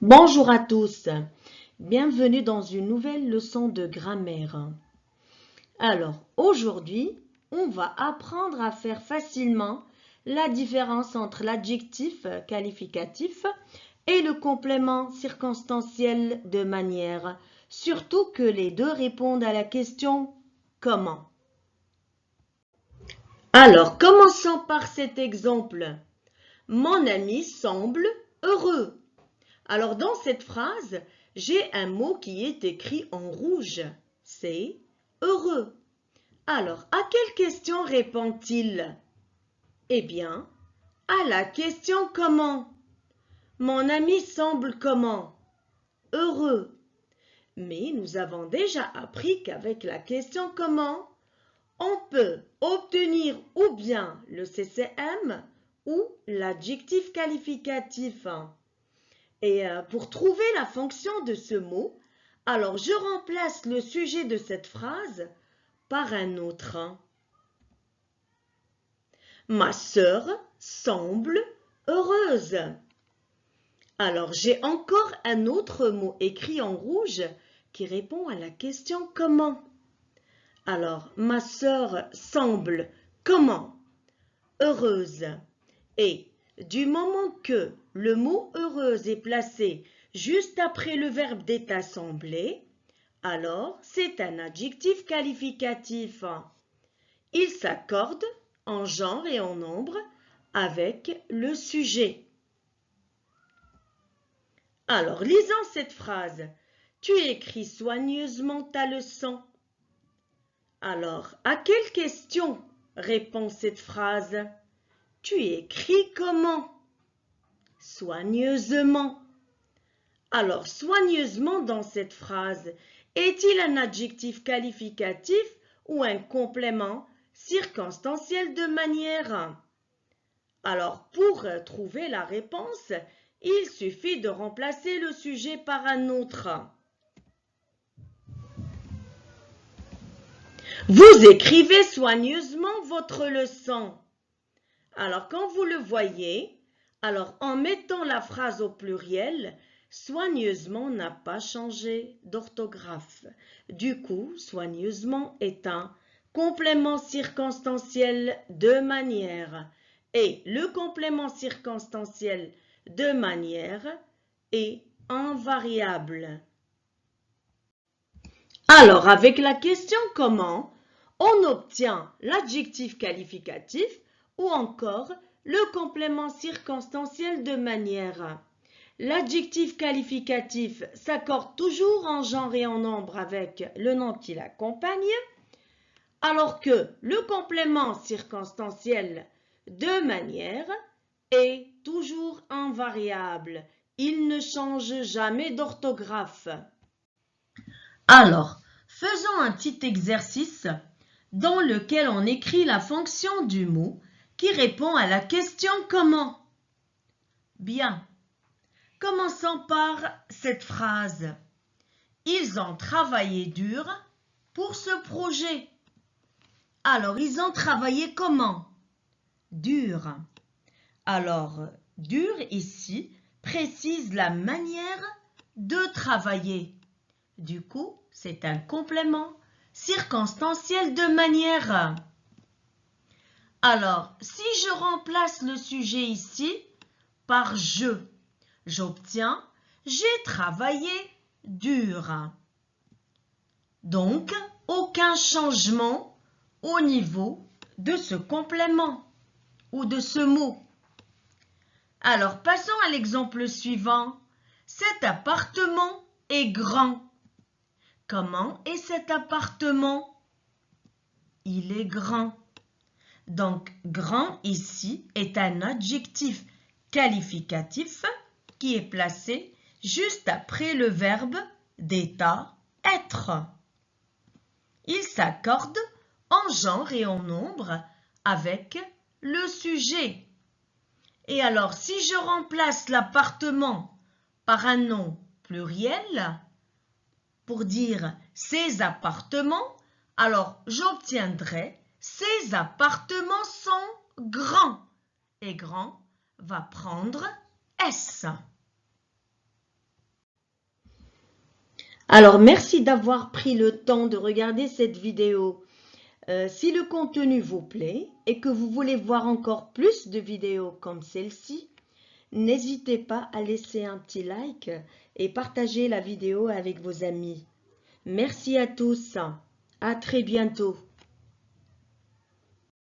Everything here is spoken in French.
Bonjour à tous, bienvenue dans une nouvelle leçon de grammaire. Alors, aujourd'hui, on va apprendre à faire facilement la différence entre l'adjectif qualificatif et le complément circonstanciel de manière, surtout que les deux répondent à la question « Comment ?» Alors, commençons par cet exemple. Mon ami semble heureux. Alors, dans cette phrase, j'ai un mot qui est écrit en rouge. C'est heureux. Alors, à quelle question répond-il? Eh bien, à la question comment. Mon ami semble comment? Heureux. Mais nous avons déjà appris qu'avec la question comment, on peut obtenir ou bien le CCM ou l'adjectif qualificatif. Et pour trouver la fonction de ce mot, alors je remplace le sujet de cette phrase par un autre. Ma sœur semble heureuse. Alors j'ai encore un autre mot écrit en rouge qui répond à la question comment. Alors ma sœur semble comment? Heureuse. Et du moment que le mot heureuse est placé juste après le verbe d'être semblé, alors c'est un adjectif qualificatif. Il s'accorde en genre et en nombre avec le sujet. Alors, lisons cette phrase. Tu écris soigneusement ta leçon. Alors, à quelle question répond cette phrase? Tu écris comment? Soigneusement. Alors, soigneusement dans cette phrase, est-il un adjectif qualificatif ou un complément circonstanciel de manière? Alors, pour trouver la réponse, il suffit de remplacer le sujet par un autre. Vous écrivez soigneusement votre leçon. Alors, quand vous le voyez, alors en mettant la phrase au pluriel, soigneusement n'a pas changé d'orthographe. Du coup, soigneusement est un complément circonstanciel de manière. Et le complément circonstanciel de manière est invariable. Alors, avec la question comment, on obtient l'adjectif qualificatif ou encore le complément circonstanciel de manière. L'adjectif qualificatif s'accorde toujours en genre et en nombre avec le nom qui l'accompagne, alors que le complément circonstanciel de manière est toujours invariable. Il ne change jamais d'orthographe. Alors, faisons un petit exercice dans lequel on écrit la fonction du mot qui répond à la question comment. Bien, commençons par cette phrase. Ils ont travaillé dur pour ce projet. Alors, ils ont travaillé comment? Dur. Alors, dur ici précise la manière de travailler. Du coup, c'est un complément circonstanciel de manière. Alors, si je remplace le sujet ici par je, j'obtiens j'ai travaillé dur. Donc, aucun changement au niveau de ce complément ou de ce mot. Alors, passons à l'exemple suivant. Cet appartement est grand. Comment est cet appartement? Il est grand. Donc, grand ici est un adjectif qualificatif qui est placé juste après le verbe d'état être. Il s'accorde en genre et en nombre avec le sujet. Et alors, si je remplace l'appartement par un nom pluriel, pour dire ces appartements, alors j'obtiendrai ces appartements sont grands. Et grand va prendre S. Alors, merci d'avoir pris le temps de regarder cette vidéo. Si le contenu vous plaît et que vous voulez voir encore plus de vidéos comme celle-ci, n'hésitez pas à laisser un petit like et partager la vidéo avec vos amis. Merci à tous. À très bientôt.